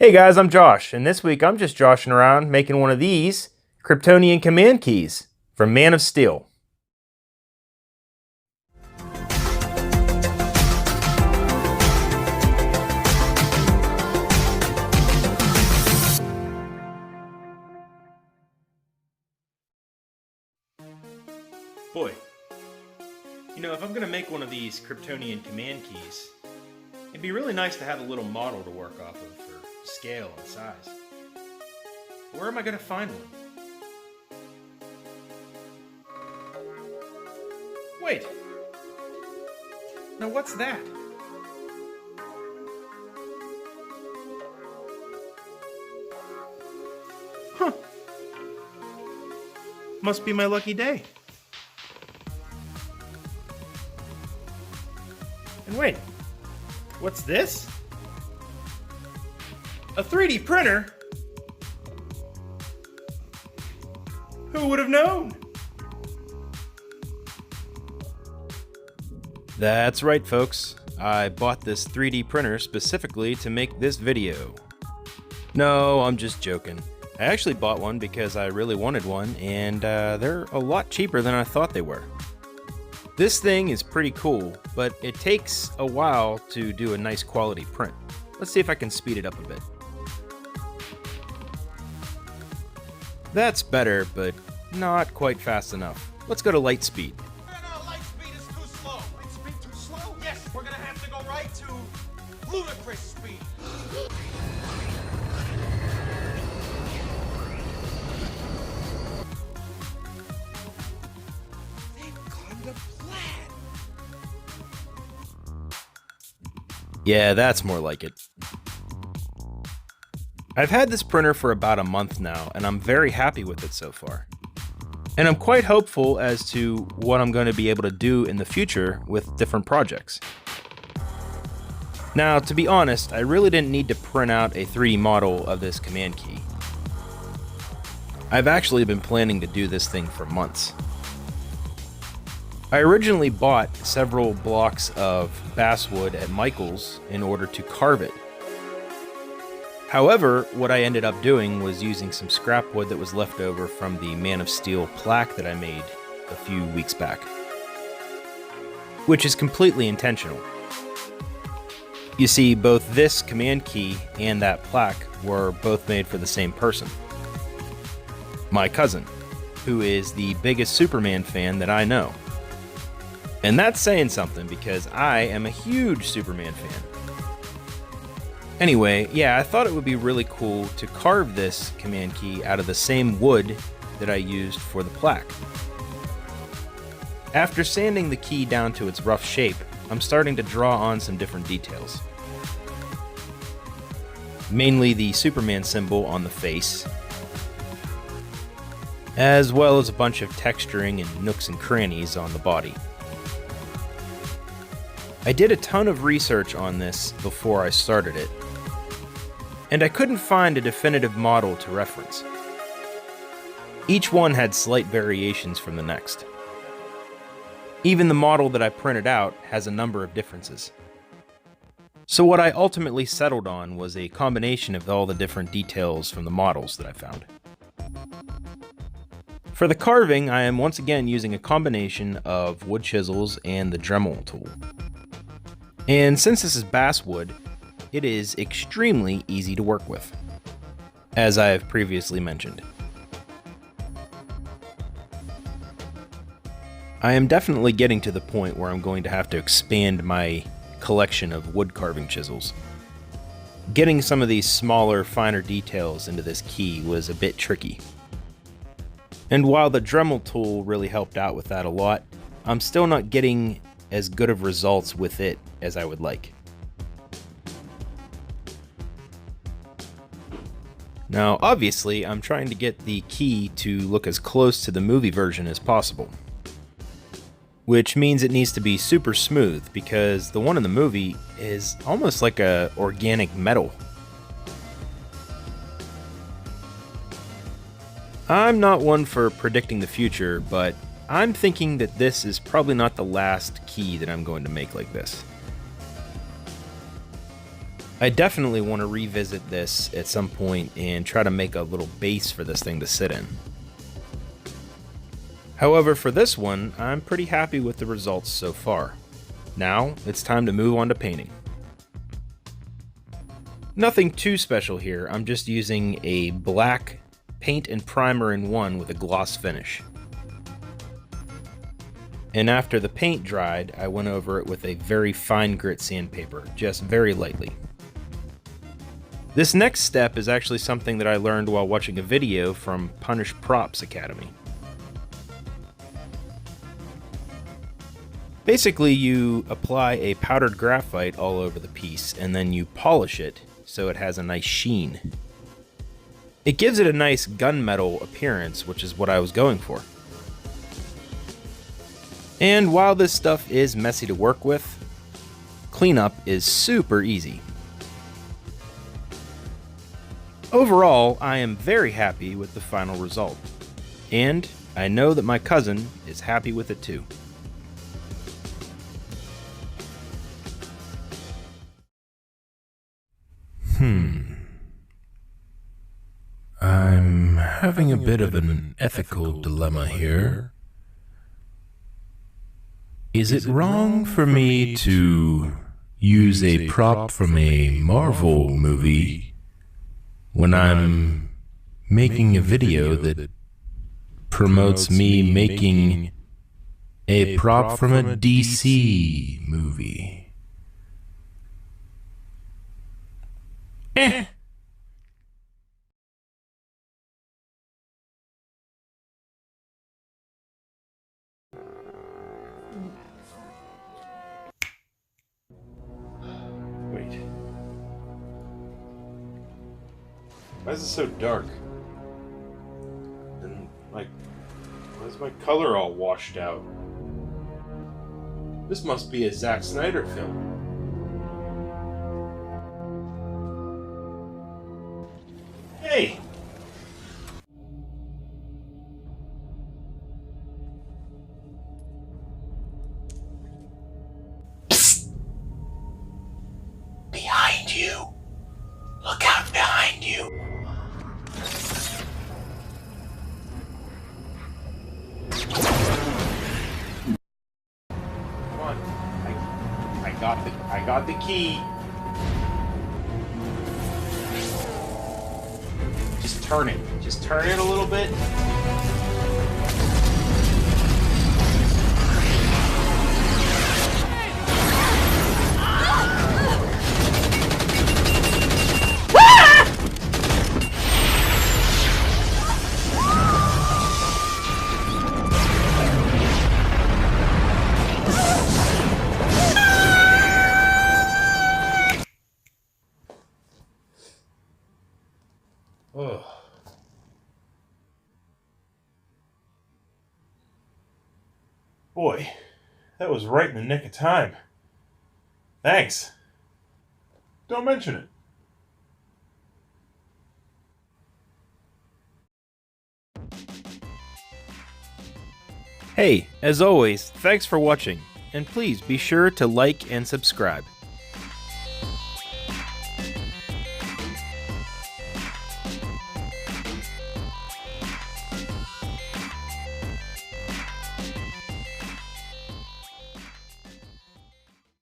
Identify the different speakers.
Speaker 1: Hey guys, I'm Josh, and this week I'm just joshing around making one of these Kryptonian Command Keys from Man of Steel. Boy, if I'm going to make one of these Kryptonian Command Keys, it'd be really nice to have a little model to work off of for scale and size. Where am I going to find one? Wait! Now what's that? Huh. Must be my lucky day. And wait, what's this? A 3D printer? Who would have known? That's right, folks. I bought this 3D printer specifically to make this video. No, I'm just joking. I actually bought one because I really wanted one, and they're a lot cheaper than I thought they were. This thing is pretty cool, but it takes a while to do a nice quality print. Let's see if I can speed it up a bit. That's better, but not quite fast enough. Let's go to light speed.
Speaker 2: No, light speed is too slow. Light speed too slow? Yes, we're gonna have to go right to ludicrous speed. They've gone to plan.
Speaker 1: Yeah, that's more like it. I've had this printer for about a month now, and I'm very happy with it so far. And I'm quite hopeful as to what I'm going to be able to do in the future with different projects. Now, to be honest, I really didn't need to print out a 3D model of this command key. I've actually been planning to do this thing for months. I originally bought several blocks of basswood at Michael's in order to carve it. However, what I ended up doing was using some scrap wood that was left over from the Man of Steel plaque that I made a few weeks back, which is completely intentional. You see, both this command key and that plaque were both made for the same person, my cousin, who is the biggest Superman fan that I know. And that's saying something because I am a huge Superman fan. Anyway, yeah, I thought it would be really cool to carve this command key out of the same wood that I used for the plaque. After sanding the key down to its rough shape, I'm starting to draw on some different details. Mainly the Superman symbol on the face, as well as a bunch of texturing and nooks and crannies on the body. I did a ton of research on this before I started it, and I couldn't find a definitive model to reference. Each one had slight variations from the next. Even the model that I printed out has a number of differences. So what I ultimately settled on was a combination of all the different details from the models that I found. For the carving, I am once again using a combination of wood chisels and the Dremel tool. And since this is basswood, it is extremely easy to work with, as I have previously mentioned. I am definitely getting to the point where I'm going to have to expand my collection of wood carving chisels. Getting some of these smaller, finer details into this key was a bit tricky. And while the Dremel tool really helped out with that a lot, I'm still not getting as good of results with it as I would like. Now, obviously, I'm trying to get the key to look as close to the movie version as possible, which means it needs to be super smooth because the one in the movie is almost like a organic metal. I'm not one for predicting the future, but I'm thinking that this is probably not the last key that I'm going to make like this. I definitely want to revisit this at some point and try to make a little base for this thing to sit in. However, for this one, I'm pretty happy with the results so far. Now, it's time to move on to painting. Nothing too special here, I'm just using a black paint and primer in one with a gloss finish. And after the paint dried, I went over it with a very fine grit sandpaper, just very lightly. This next step is actually something that I learned while watching a video from Punish Props Academy. Basically, you apply a powdered graphite all over the piece and then you polish it so it has a nice sheen. It gives it a nice gunmetal appearance, which is what I was going for. And while this stuff is messy to work with, cleanup is super easy. Overall, I am very happy with the final result, and I know that my cousin is happy with it too.
Speaker 3: I'm having a bit of an ethical dilemma here. Is it wrong for me to use a prop from a Marvel movie when I'm making a video that promotes me making a prop from a DC movie?
Speaker 1: Wait. Why is it so dark? And, like, why is my color all washed out? This must be a Zack Snyder film. Hey!
Speaker 3: Behind you. Look out behind you.
Speaker 1: Come on. I got the key. Just turn it. Just turn it a little bit. Ugh. Boy, that was right in the nick of time. Thanks. Don't mention it. Hey, as always, thanks for watching, and please be sure to like and subscribe.